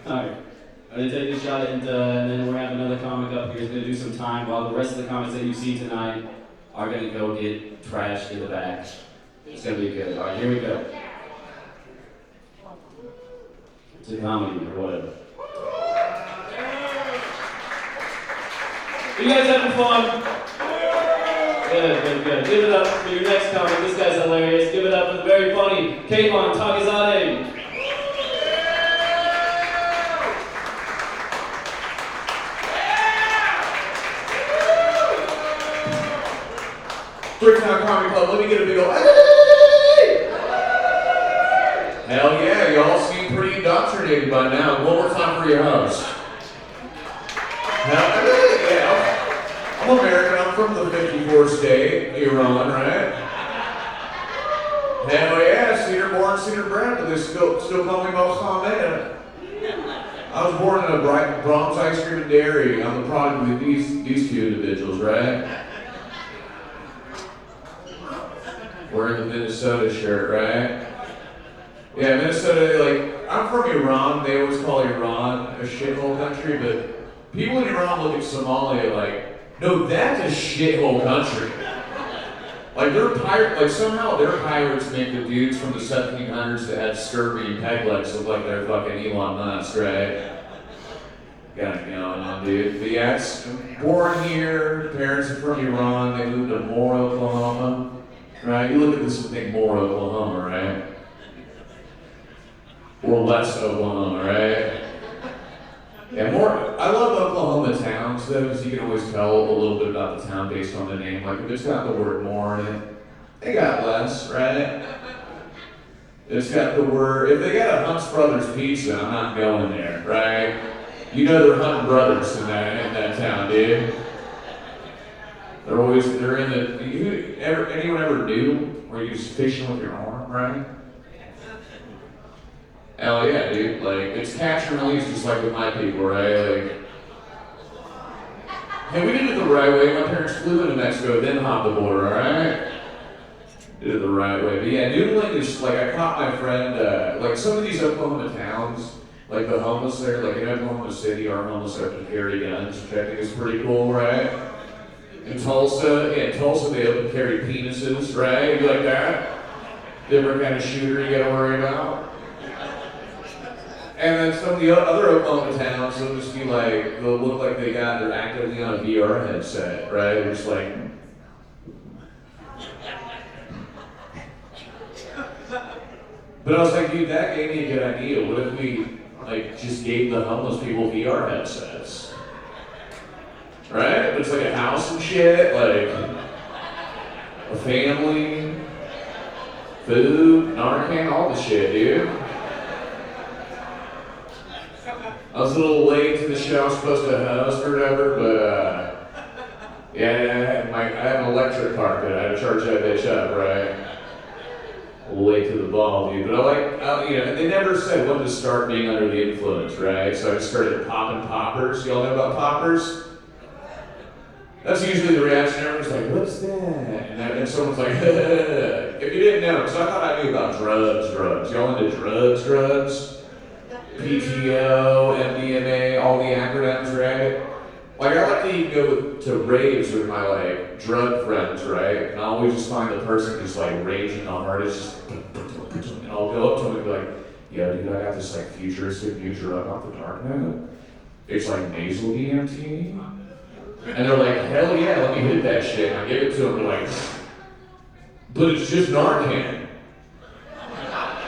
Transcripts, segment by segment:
Alright. I'm gonna take this shot and then we're gonna have another comic up here who's gonna do some time while the rest of the comics that you see tonight are gonna go get trashed in the back. It's gonna be good. Alright, here we go. It's a comedy or whatever. You guys having fun? Good. Give it up for your next comic. This guy's hilarious. Give it up for the very funny Kayvon Taghizadeh. Bricktown Comedy Club, let me get a big old hey! Hell yeah, y'all seem pretty indoctrinated by now. One more time for your host. Hell yeah, I'm American, I'm from the 54th state, Iran, right? Hell yeah, Cedar born, Cedar bred, but they still call me Mohammed. I was born in a Brahms ice cream and dairy. I'm the product of these two individuals, right? Wearing the Minnesota shirt, right? Yeah, Minnesota, like, I'm from Iran. They always call Iran a shithole country, but people in Iran look at Somalia like, no, that's a shithole country. Like, somehow their pirates make the dudes from the 1700s that had scurvy and peg legs look like they're fucking Elon Musk, right? Got it going on, dude. But yeah, born here, parents are from Iran, they moved to Moore, Oklahoma. Right, you look at this and think more Oklahoma, right? Or less Oklahoma, right? Yeah, more. I love Oklahoma towns though, because you can always tell a little bit about the town based on the name. Like if it's got the word more in it, they got less, right? It's got the word. If they got a Hunt's Brothers Pizza, I'm not going there, right? You know they're Hunt brothers in that town, dude. They're in the, anyone ever do where you're just fishing with your arm, right? Hell yeah, dude, like, it's catch and release just like with my people, right? Like, hey, we did it the right way. My parents flew into Mexico, then hopped the border, alright? Did it the right way. But yeah, noodling is, like, I caught my friend, like, some of these Oklahoma towns, like the homeless there, like in Oklahoma City, our homeless have to carry guns, which I think is pretty cool, right? In Tulsa, they open carry penises, right? You like that? Different kind of shooter you gotta worry about. And then some of the other Oklahoma towns, they'll just be like, they'll look like they're actively on a VR headset, right? They're just like, but I was like, dude, that gave me a good idea. What if we, like, just gave the homeless people VR headsets? Right? It's like a house and shit, like a family, food, Narcan, all the shit, dude. I was a little late to the show I was supposed to host or whatever, but yeah, I had an electric carpet. I had to charge that bitch up, right? A little late to the ball, dude. But they never said when to start being under the influence, right? So I just started popping poppers. Y'all know about poppers? That's usually the reaction. Everyone's like, what's that? And someone's like, if you didn't know, because I thought I knew about drugs. Y'all into drugs? PTO, MDMA, all the acronyms, right? Like, I like to go to raves with my, like, drug friends, right? And I always just find the person just, like, raging hard. It's just, and I'll go up to them and be like, yo, dude, I got this, like, futuristic new drug off the darknet. It's, like, nasal DMT. And they're like, hell yeah, let me hit that shit. And I give it to them, they're like, but it's just Narcan.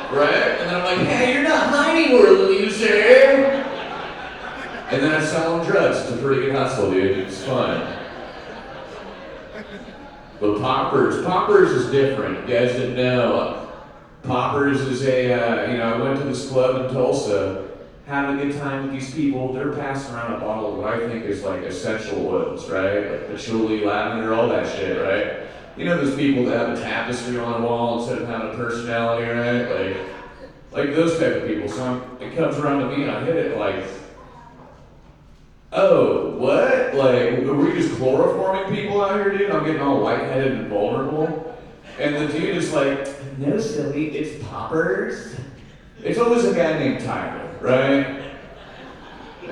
Right? And then I'm like, hey, you're not high anymore, loser. And then I sell them drugs. It's a pretty good hustle, dude. It's fun. But Poppers is different. You guys didn't know. Poppers is I went to this club in Tulsa, having a good time with these people. They're passing around a bottle of what I think is like essential oils, right? Like patchouli, lavender, all that shit, right? You know those people that have a tapestry on a wall instead of having a personality, right? Like those type of people. So it comes around to me and I hit it like, oh, what? Like, are we just chloroforming people out here, dude? I'm getting all lightheaded and vulnerable. And the dude is like, no, silly, it's poppers. It's always a guy named Tyler, right?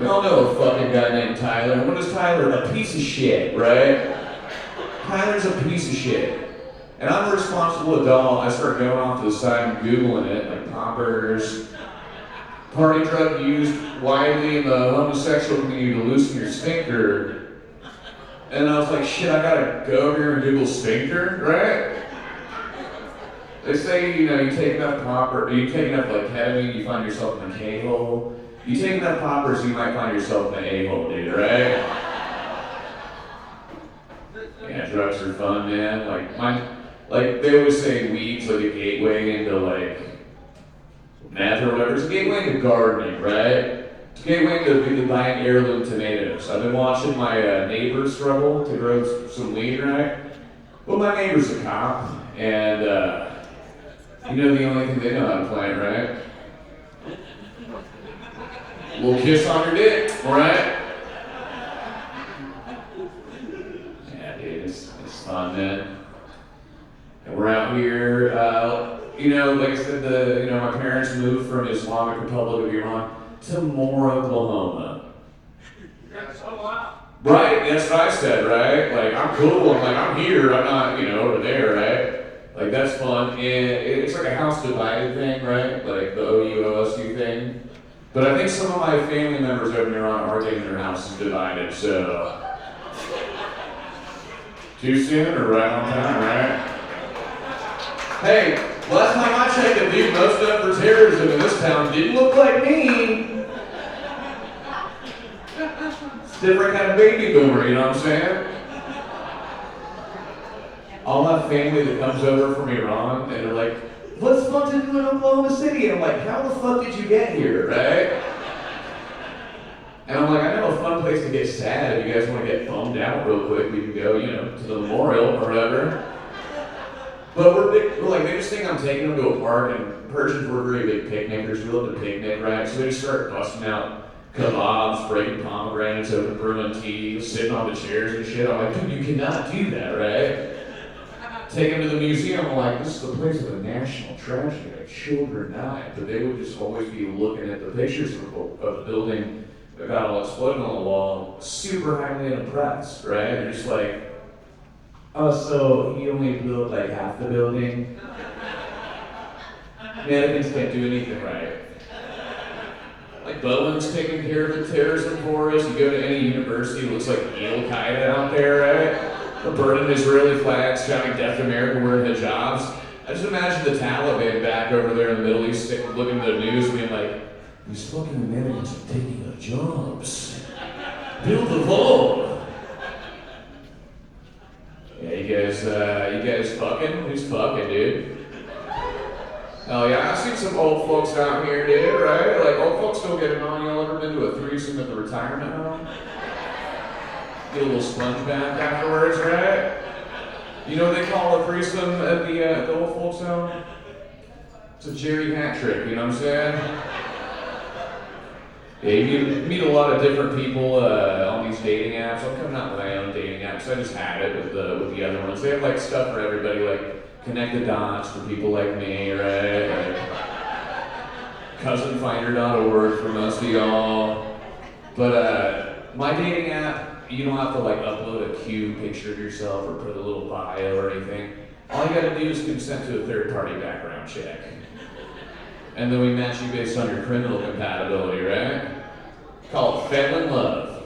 We all know a fucking guy named Tyler. And what is Tyler? A piece of shit, right? Tyler's a piece of shit. And I'm a responsible adult. I start going off to the side and Googling it, like poppers, party drug used widely in the homosexual community to loosen your sphincter. And I was like, shit, I gotta go over here and Google sphincter, right? They say, you take enough you take enough like ketamine, you find yourself in a K-hole. You take enough poppers, you might find yourself in an A-hole, dude, right? Yeah, drugs are fun, man. Like they always say weed's like a gateway into like meth or whatever. It's a gateway into gardening, right? It's a gateway into buying heirloom tomatoes. I've been watching my neighbor struggle to grow some weed, right? Well, my neighbor's a cop, and the only thing they know how to plant, right? A little kiss on your dick, right? Yeah, dude, it's fun, man. And we're out here, like I said, my parents moved from Islamic Republic of Iran to Moore, Oklahoma. Right, that's what I said, right? Like, I'm cool, I'm here, I'm not, over there, right? Like, that's fun, and it's like a house divided thing, right? Like the OUOSU thing. But I think some of my family members over in Iran are getting their houses divided, so. Too soon or right on time, right? Hey, last time I checked, the dude most up for terrorism in this town didn't look like me. It's a different kind of baby boomer, you know what I'm saying? I'll have family that comes over from Iran and they're like, what's fun to do in Oklahoma City? And I'm like, how the fuck did you get here, right? And I'm like, I know a fun place to get sad. If you guys want to get bummed out real quick, we can go, to the memorial or whatever. But they just think I'm taking them to a park, and Persians were very big picnickers. We love to picnic, right? So they just start busting out kebabs, breaking pomegranates, open brewing tea, sitting on the chairs and shit. I'm like, dude, you cannot do that, right? Take them to the museum. I'm like, this is the place of a national tragedy. Like, children died. But they would just always be looking at the pictures of the building that got all exploded on the wall, super highly impressed, right? They're just like, oh, so he only built like half the building? Mannequins can't do anything right. Like Bowen's taking care of the terrorism for us. You go to any university, it looks like Al-Qaeda out there, right? They're burning Israeli flags, shouting death to America, wearing hijabs. I just imagine the Taliban back over there in the Middle East looking at the news and being like, these fucking Americans are taking our jobs. Build the wall. Yeah, you guys fucking? Who's fucking, dude? Oh yeah, I've seen some old folks down here, dude, right? Like, old folks don't get it on. Y'all ever been to a threesome at the retirement home? Get a little sponge bath afterwards, right? You know what they call a threesome at the old folks home? It's a Jerry hat trick, you know what I'm saying? Yeah, you meet a lot of different people on these dating apps. I'm coming out with my own dating apps. I just had it with the other ones. They have like stuff for everybody, like connect the dots for people like me, right? Like cousinfinder.org for most of y'all. But my dating app, you don't have to like upload a cute picture of yourself or put a little bio or anything. All you gotta do is consent to a third-party background check. And then we match you based on your criminal compatibility, right? Call it fell in love.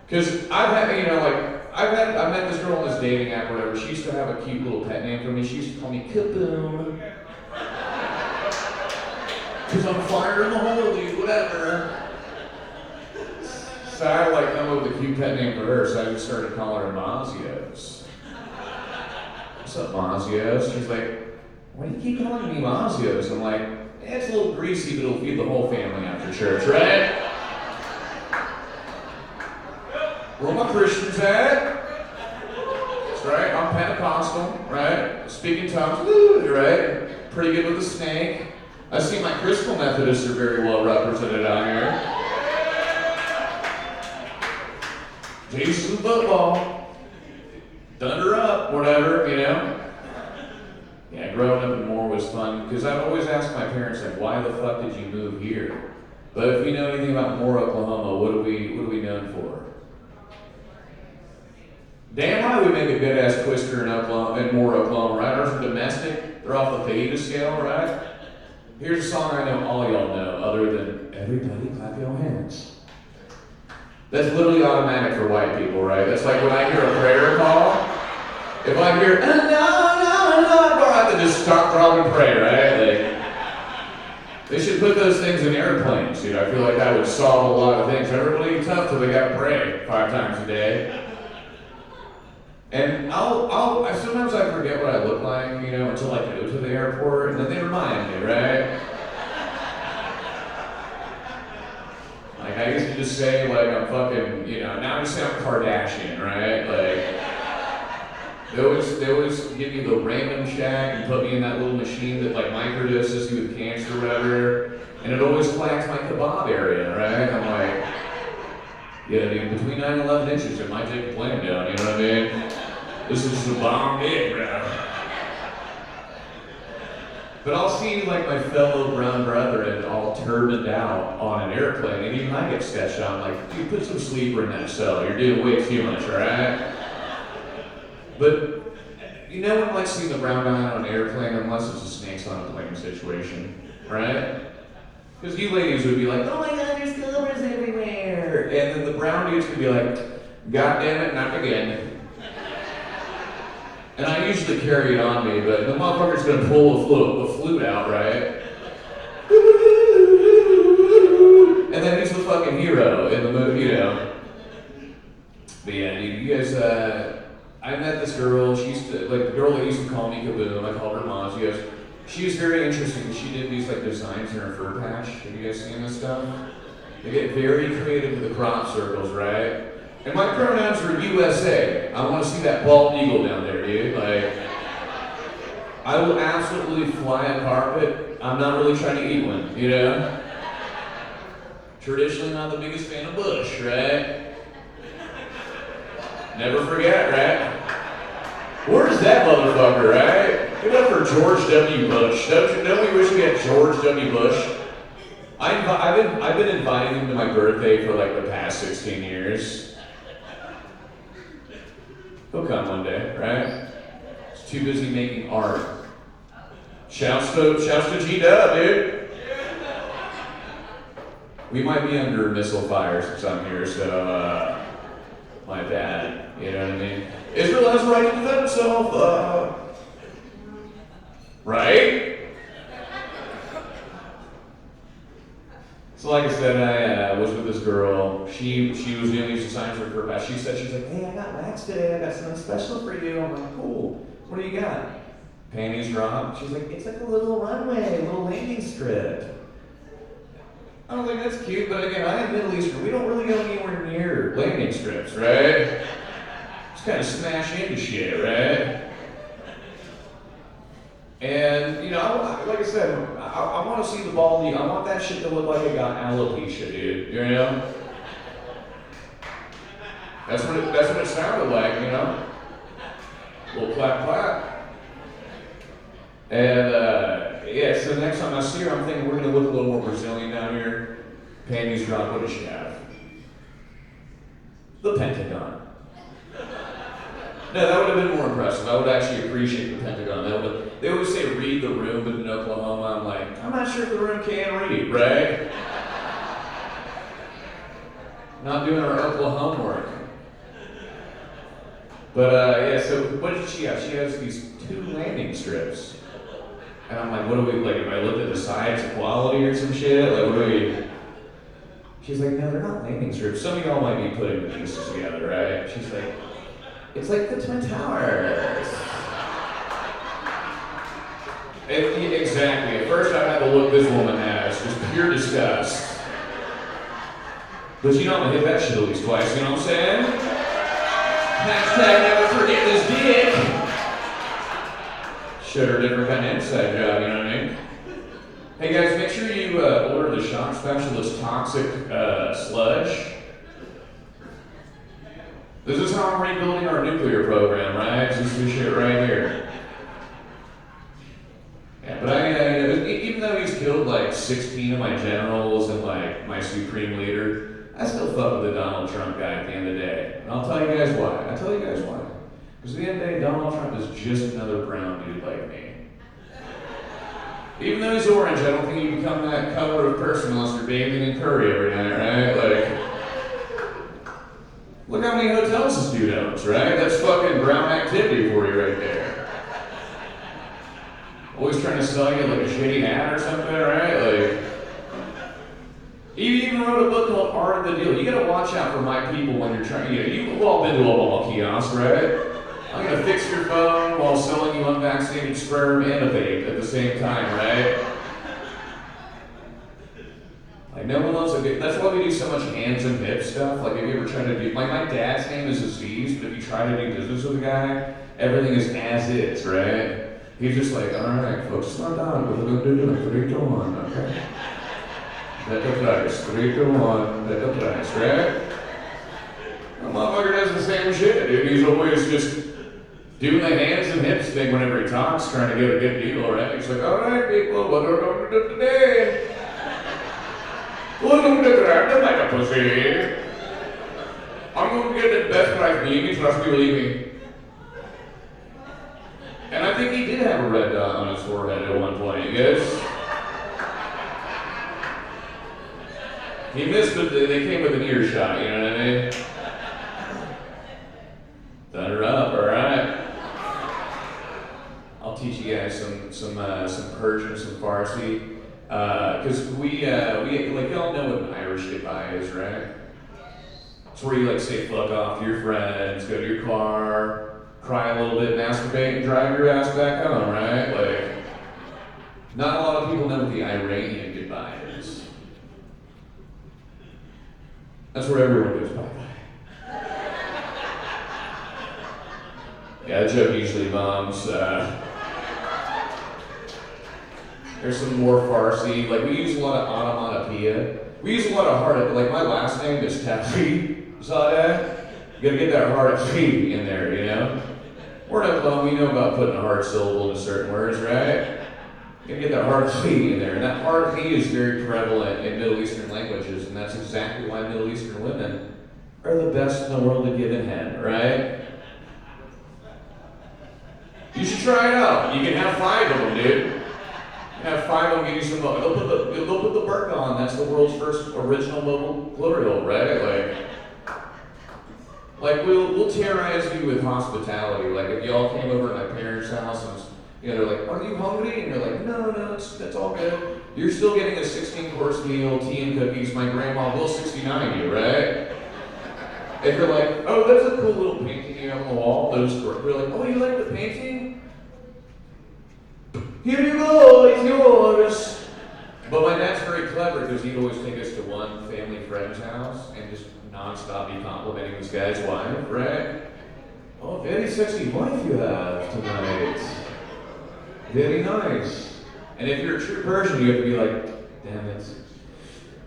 Because I met this girl on this dating app or whatever. She used to have a cute little pet name for me. She used to call me Kaboom. Because I'm fire in the hole, dude, whatever. So I had to come up with a cute pet name for her, so I just started calling her Mazios. What's up, Mazios? She's like, why do you keep calling me Mazios? I'm like, it's a little greasy, but it'll feed the whole family after church, right? Where are my Christians at? That's right, I'm Pentecostal, right? Speaking tongues, woo, right? Pretty good with the snake. I see my Crystal Methodists are very well represented out here. Jason football. Thunder up, whatever, Yeah, growing up in Moore was fun, because I'd always ask my parents, why the fuck did you move here? But if you know anything about Moore, Oklahoma, what are we known for? Damn right we make a good ass twister in Moore, Oklahoma, right? Ours are domestic. They're off the fajita scale, right? Here's a song I know all y'all know, other than everybody clap your hands. That's literally automatic for white people, right? That's like when I hear a prayer call. If I hear, no, I have to just stop, drop, and pray, right? Like, they should put those things in airplanes, dude. I feel like that would solve a lot of things. Everybody tough till they gotta pray 5 times a day. And sometimes I forget what I look like, you know, until I go to the airport, and then they remind me, right? Like, I used to just say, like, I'm fucking, you know, now I just say I'm Kardashian, right? Like, they always give me the random shack and put me in that little machine that, like, microdoses you with cancer or whatever, and it always flags my kebab area, right? I'm like, yeah, dude, between 9 and 11 inches, it might take a plane down, you know what I mean? This is the bomb day, bro. But I'll see like my fellow brown brethren all turbaned out on an airplane, and even I get sketched out. I'm like, dude, put some sleeper in that cell. You're doing way too much, alright? But you know when like seeing the brown guy on an airplane, unless it's a snakes on a plane situation, right? Because you ladies would be like, oh my god, there's cobras everywhere. And then the brown dudes would be like, god damn it, not again. And I usually carry it on me, but the motherfucker's gonna pull the flute out, right? And then he's the fucking hero in the movie, you know. But yeah, dude, you guys, I met this girl, she used to, like the girl that used to call me Kaboom, I called her Maz, you guys. She was very interesting. She did these like designs in her fur patch. Have you guys seen this stuff? They get very creative with the crop circles, right? And my pronouns are USA. I want to see that bald eagle down there, dude. Like, I will absolutely fly a carpet. I'm not really trying to eat one, you know? Traditionally not the biggest fan of Bush, right? Never forget, right? Where's that motherfucker, right? Give it up for George W. Bush. Don't we wish we had George W. Bush? I've been inviting him to my birthday for like the past 16 years. He'll come one day, right? He's too busy making art. Shouts to G-Dub, dude. We might be under missile fire since I'm here, so my bad. You know what I mean? Israel has the right to defend itself. Right? So like I said, I was with this girl. She was doing these designs for her past. She's like, hey, I got wax today. I got something special for you. I'm like, cool. What do you got? Panties drop. She's like, it's like a little runway, a little landing strip. I was like, that's cute, but again, I am Middle Eastern. We don't really go anywhere near landing strips, right? Just kind of smash into shit, right? And, you know, like I said, I want to see the baldy. I want that shit to look like it got alopecia, dude. You know? That's what it sounded like, you know? A little clap, clap. And, yeah, so the next time I see her, I'm thinking we're going to look a little more Brazilian down here. Panties drop, what does she have? The Pentagon. No, that would have been more impressive. I would actually appreciate the Pentagon. They always say read the room, but in Oklahoma, I'm like, I'm not sure if the room can read, right? Not doing our Oklahoma work. But yeah, so what did she have? She has these 2 landing strips. And I'm like, what do we, like, if I looked at the sides, equality or some shit, like, what do we? She's like, no, they're not landing strips. Some of y'all might be putting the pieces together, right? She's like, it's like the Twin Towers. Exactly. At first I had to look this woman as just pure disgust. But you know, I'm gonna hit that shit at least twice, you know what I'm saying? Hashtag never forget this dick. Showed her a different kind of inside job, you know what I mean? Hey guys, make sure you order the Shock Specialist Toxic Sludge. This is how I'm rebuilding our nuclear program, right? This is shit right here. Yeah, but even though he's killed like 16 of my generals and like Supreme Leader, I still fuck with the Donald Trump guy at the end of the day. And I'll tell you guys why. Because at the end of the day, Donald Trump is just another brown dude like me. Even though he's orange, I don't think you become that color of person unless you're bathing in curry every night, right? Like, look how many hotels this dude owns, right? That's fucking brown activity for you right there. Always trying to sell you like a shitty hat or something, right? Like, he even wrote a book called Art of the Deal. You gotta watch out for my people when you're trying, you've all been to a mall kiosk, right? I'm gonna fix your phone while selling you unvaccinated sperm and a vape at the same time, right? Like, no one loves a vape. That's why we do so much hands and hip stuff. Like, if you ever try to do, like, my dad's name is Aziz, but if you try to do business with a guy, everything is as is, right? He's just like, all right, folks, slow down. We're gonna do it 3 to 1, okay? Better price, 3 to 1, better price, right? The motherfucker does the same shit, dude. He's always just doing the hands and hips thing whenever he talks, trying to get a good deal, right? He's like, all right, people, what are we going to do today? We're going to grab the like a pussy. I'm going to get the best price, believe me, trust me, believe me. And I think he did have a red dot on his forehead at one point, you guys. He missed it, they came with an earshot, you know what I mean? Thunder up, alright. I'll teach you guys some Persian, some Farsi, because we like y'all know what an Irish goodbye is, right? It's where you like say fuck off to your friends, go to your car, cry a little bit, masturbate, and drive your ass back home, right? Like, not a lot of people know what the Iranian goodbye is. That's where everyone goes bye-bye. Yeah, that joke usually bombs. There's some more Farsi. Like, we use a lot of onomatopoeia. We use a lot of hard, like my last name is Taghizadeh. You gotta get that hard T in there, you know? We're not alone, we know about putting a hard syllable into certain words, right? You gotta get that hard T in there. And that hard T is very prevalent in Middle Eastern languages, and that's exactly why Middle Eastern women are the best in the world to give in head, right? You should try it out. You can have 5 of them, dude. Have 5 of them, give you some. They'll put the burqa on. That's the world's first original mobile plural, right? Like we'll terrorize you with hospitality. Like if y'all came over to my parents' house and they're like, "Are you hungry?" And you're like, "No, that's all good." You're still getting a 16-course meal, tea and cookies. My grandma will 69 you, right? If you're like, "Oh, that's a cool little painting you have on the wall," we're like, "Oh, you like the painting? Here you go, it's yours." But my dad's very clever because he'd always take us to one family friend's house and just non-stop be complimenting this guy's wife, right? "Oh, very sexy wife you have tonight. Very nice." And if you're a true Persian, you have to be like, "Damn it,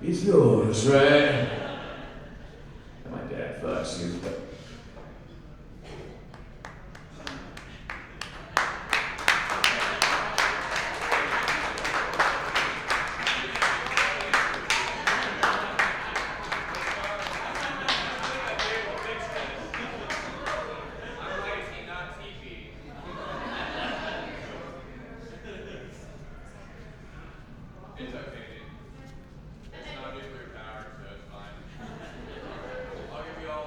it's yours," right? And my dad fucks you. It's okay, dude. It's not nuclear powered, so it's fine. I'll give you all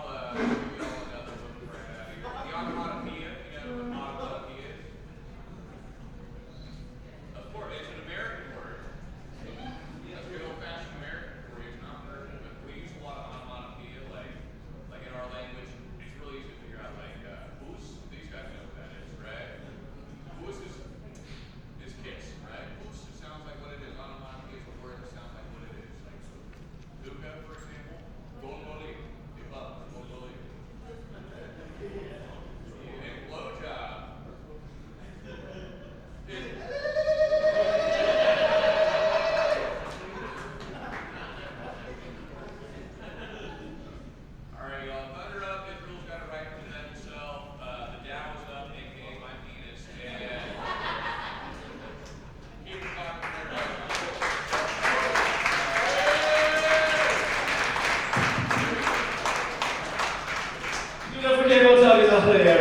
Hell yeah.